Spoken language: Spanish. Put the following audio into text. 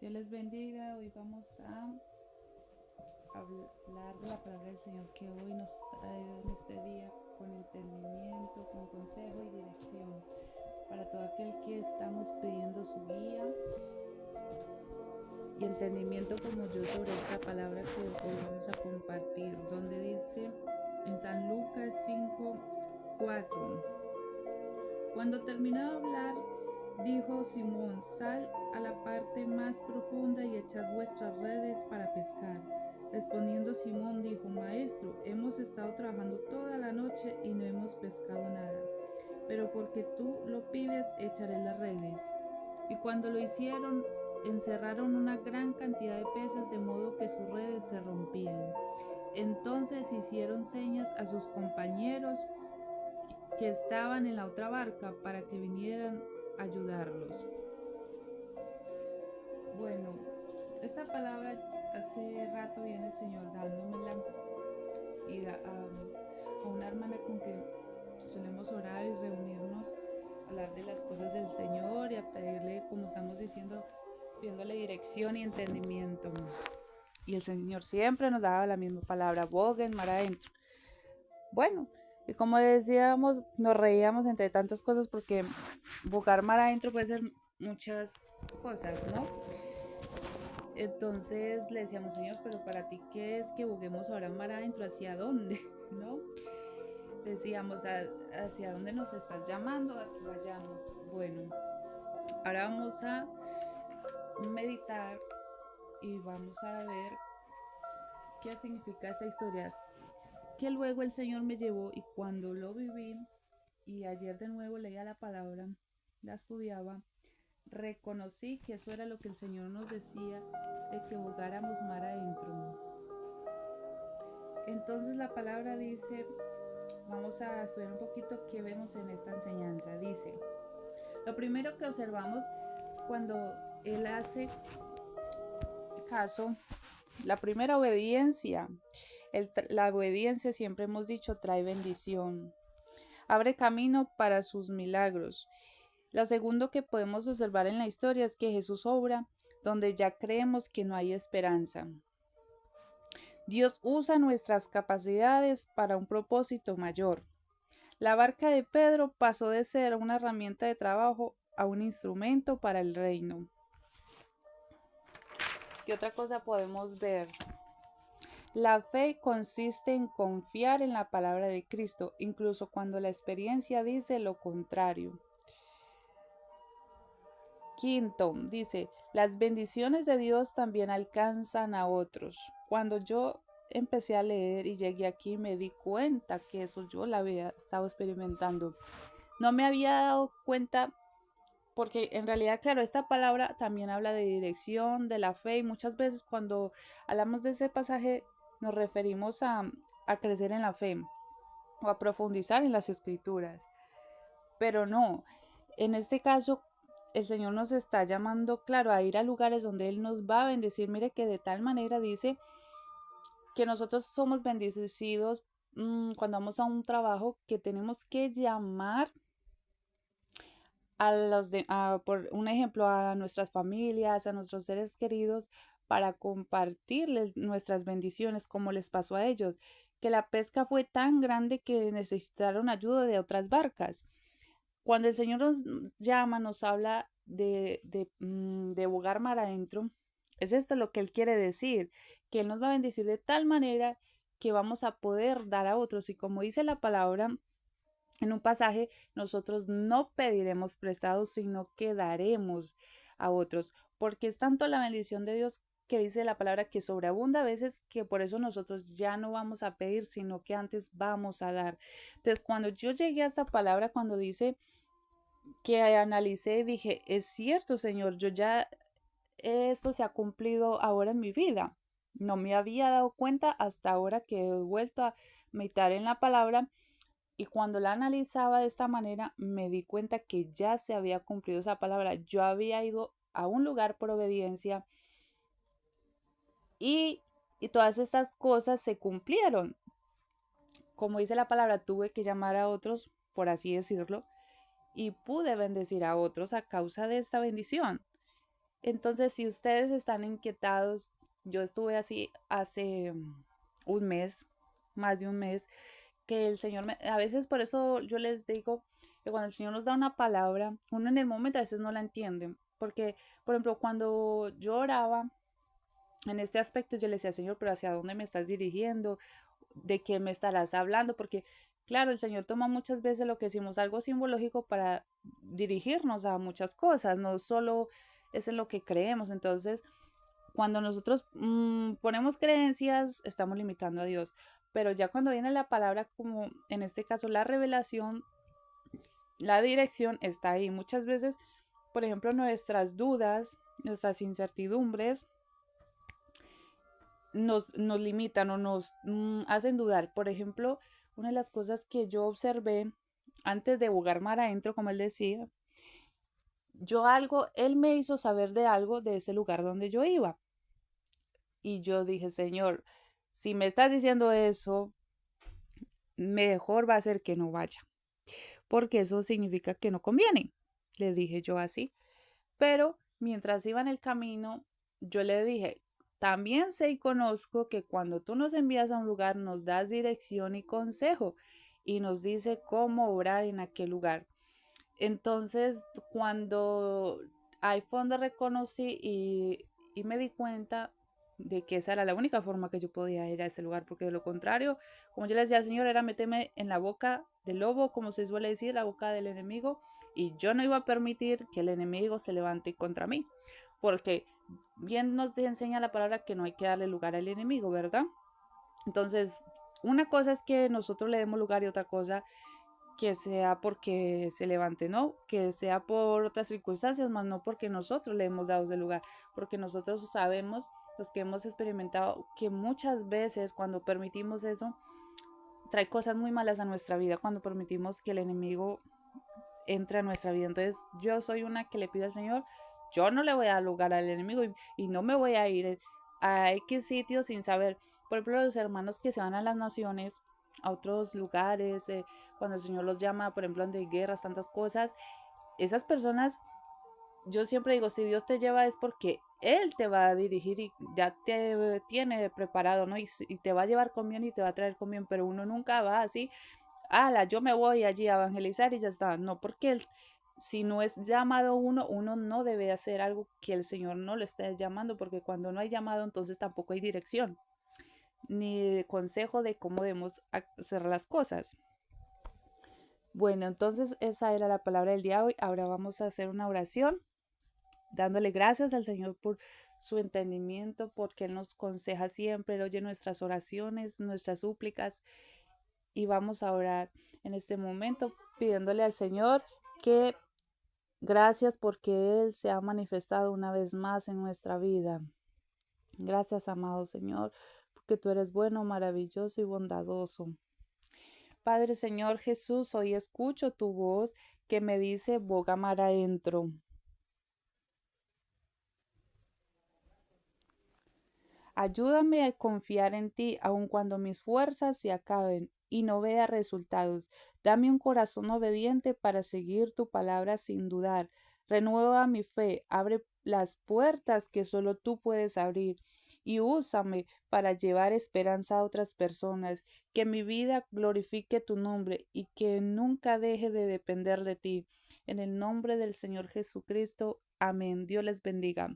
Dios les bendiga. Hoy vamos a hablar de la palabra del Señor que hoy nos trae en este día con entendimiento, con consejo y dirección. Para todo aquel que estamos pidiendo su guía y entendimiento como yo sobre esta palabra que hoy vamos a compartir, donde dice en San Lucas 5:4. Cuando terminó de hablar, dijo Simón: sal a la parte más profunda y echad vuestras redes para pescar. Respondiendo Simón dijo: Maestro, hemos estado trabajando toda la noche y no hemos pescado nada, pero porque tú lo pides, echaré las redes. Y cuando lo hicieron, encerraron una gran cantidad de peces, de modo que sus redes se rompían. Entonces hicieron señas a sus compañeros que estaban en la otra barca para que vinieran a ayudarlos. Bueno, esta palabra hace rato viene el Señor dándomela y a una hermana con que solemos orar y reunirnos, hablar de las cosas del Señor y a pedirle, como estamos diciendo, pidiéndole dirección y entendimiento. Y el Señor siempre nos daba la misma palabra: boguen mar adentro. Bueno, y como decíamos, nos reíamos entre tantas cosas porque bogar mar adentro puede ser muchas cosas, ¿no? Entonces le decíamos: Señor, pero para ti, ¿qué es que boguemos ahora mar adentro? ¿Hacia dónde? ¿No? Decíamos: ¿hacia dónde nos estás llamando? A que vayamos. Bueno, ahora vamos a meditar y vamos a ver qué significa esta historia. Que luego el Señor me llevó y cuando lo viví, y ayer de nuevo leía la palabra, la estudiaba, reconocí que eso era lo que el Señor nos decía, de que bogáramos mar adentro. Entonces la palabra dice, vamos a estudiar un poquito qué vemos en esta enseñanza. Dice, lo primero que observamos cuando Él hace caso, la primera obediencia, la obediencia, siempre hemos dicho, trae bendición, abre camino para sus milagros. Lo segundo que podemos observar en la historia es que Jesús obra donde ya creemos que no hay esperanza. Dios usa nuestras capacidades para un propósito mayor. La barca de Pedro pasó de ser una herramienta de trabajo a un instrumento para el reino. ¿Qué otra cosa podemos ver? La fe consiste en confiar en la palabra de Cristo, incluso cuando la experiencia dice lo contrario. Quinto, dice, las bendiciones de Dios también alcanzan a otros. Cuando yo empecé a leer y llegué aquí, me di cuenta que eso yo la había estado experimentando. No me había dado cuenta porque en realidad, claro, esta palabra también habla de dirección, de la fe, y muchas veces cuando hablamos de ese pasaje nos referimos a crecer en la fe o a profundizar en las escrituras. Pero no, en este caso el Señor nos está llamando, claro, a ir a lugares donde Él nos va a bendecir. Mire que de tal manera dice que nosotros somos bendecidos cuando vamos a un trabajo, que tenemos que llamar por un ejemplo, a nuestras familias, a nuestros seres queridos, para compartirles nuestras bendiciones, como les pasó a ellos, que la pesca fue tan grande que necesitaron ayuda de otras barcas. Cuando el Señor nos llama, nos habla de bogar mar adentro, es esto lo que Él quiere decir, que Él nos va a bendecir de tal manera que vamos a poder dar a otros. Y como dice la palabra en un pasaje, nosotros no pediremos prestados, sino que daremos a otros, porque es tanto la bendición de Dios que dice la palabra que sobreabunda a veces, que por eso nosotros ya no vamos a pedir, sino que antes vamos a dar. Entonces, cuando yo llegué a esta palabra, cuando dice que analicé, dije, es cierto, Señor, yo ya esto se ha cumplido ahora en mi vida. No me había dado cuenta hasta ahora que he vuelto a meditar en la palabra, y cuando la analizaba de esta manera me di cuenta que ya se había cumplido esa palabra. Yo había ido a un lugar por obediencia y, y todas estas cosas se cumplieron. Como dice la palabra, tuve que llamar a otros, por así decirlo, y pude bendecir a otros a causa de esta bendición. Entonces, si ustedes están inquietados, yo estuve así hace un mes, más de un mes, que el Señor a veces por eso yo les digo que cuando el Señor nos da una palabra, uno en el momento a veces no la entiende, porque, por ejemplo, cuando yo oraba en este aspecto, yo le decía, Señor, pero ¿hacia dónde me estás dirigiendo? ¿De qué me estarás hablando? Porque, claro, el Señor toma muchas veces lo que decimos algo simbológico para dirigirnos a muchas cosas, no solo es en lo que creemos. Entonces, cuando nosotros ponemos creencias, estamos limitando a Dios. Pero ya cuando viene la palabra, como en este caso la revelación, la dirección está ahí. Muchas veces, por ejemplo, nuestras dudas, nuestras incertidumbres nos limitan o nos hacen dudar. Por ejemplo, una de las cosas que yo observé antes de jugar mar adentro, como él decía, él me hizo saber de algo de ese lugar donde yo iba. Y yo dije, Señor, si me estás diciendo eso, mejor va a ser que no vaya, porque eso significa que no conviene. Le dije yo así. Pero mientras iba en el camino, yo le dije, también sé y conozco que cuando tú nos envías a un lugar, nos das dirección y consejo y nos dice cómo obrar en aquel lugar. Entonces, cuando ahí fue donde reconocí y me di cuenta de que esa era la única forma que yo podía ir a ese lugar, porque de lo contrario, como yo le decía al Señor, era meterme en la boca del lobo, como se suele decir, la boca del enemigo, y yo no iba a permitir que el enemigo se levante contra mí, porque bien nos enseña la palabra que no hay que darle lugar al enemigo, ¿verdad? Entonces, una cosa es que nosotros le demos lugar y otra cosa que sea porque se levante, no, que sea por otras circunstancias, más no porque nosotros le hemos dado ese lugar, porque nosotros sabemos, los que hemos experimentado, que muchas veces cuando permitimos eso, trae cosas muy malas a nuestra vida, cuando permitimos que el enemigo entre a nuestra vida. Entonces yo soy una que le pido al Señor, yo no le voy a dar lugar al enemigo y no me voy a ir a X sitios sin saber. Por ejemplo, los hermanos que se van a las naciones, a otros lugares, cuando el Señor los llama, por ejemplo, de guerras, tantas cosas, esas personas, yo siempre digo, si Dios te lleva es porque Él te va a dirigir y ya te tiene preparado, ¿no? Y te va a llevar con bien y te va a traer con bien, pero uno nunca va así ala, yo me voy allí a evangelizar y ya está. No, porque si no es llamado uno, uno no debe hacer algo que el Señor no le esté llamando, porque cuando no hay llamado, entonces tampoco hay dirección, ni consejo de cómo debemos hacer las cosas. Bueno, entonces esa era la palabra del día de hoy. Ahora vamos a hacer una oración, dándole gracias al Señor por su entendimiento, porque Él nos conseja siempre, Él oye nuestras oraciones, nuestras súplicas y vamos a orar en este momento pidiéndole al Señor que gracias porque Él se ha manifestado una vez más en nuestra vida. Gracias, amado Señor, porque tú eres bueno, maravilloso y bondadoso. Padre Señor Jesús, hoy escucho tu voz que me dice boga mar adentro. Ayúdame a confiar en ti aun cuando mis fuerzas se acaben y no vea resultados. Dame un corazón obediente para seguir tu palabra sin dudar. Renueva mi fe, abre las puertas que solo tú puedes abrir y úsame para llevar esperanza a otras personas. Que mi vida glorifique tu nombre y que nunca deje de depender de ti. En el nombre del Señor Jesucristo. Amén. Dios les bendiga.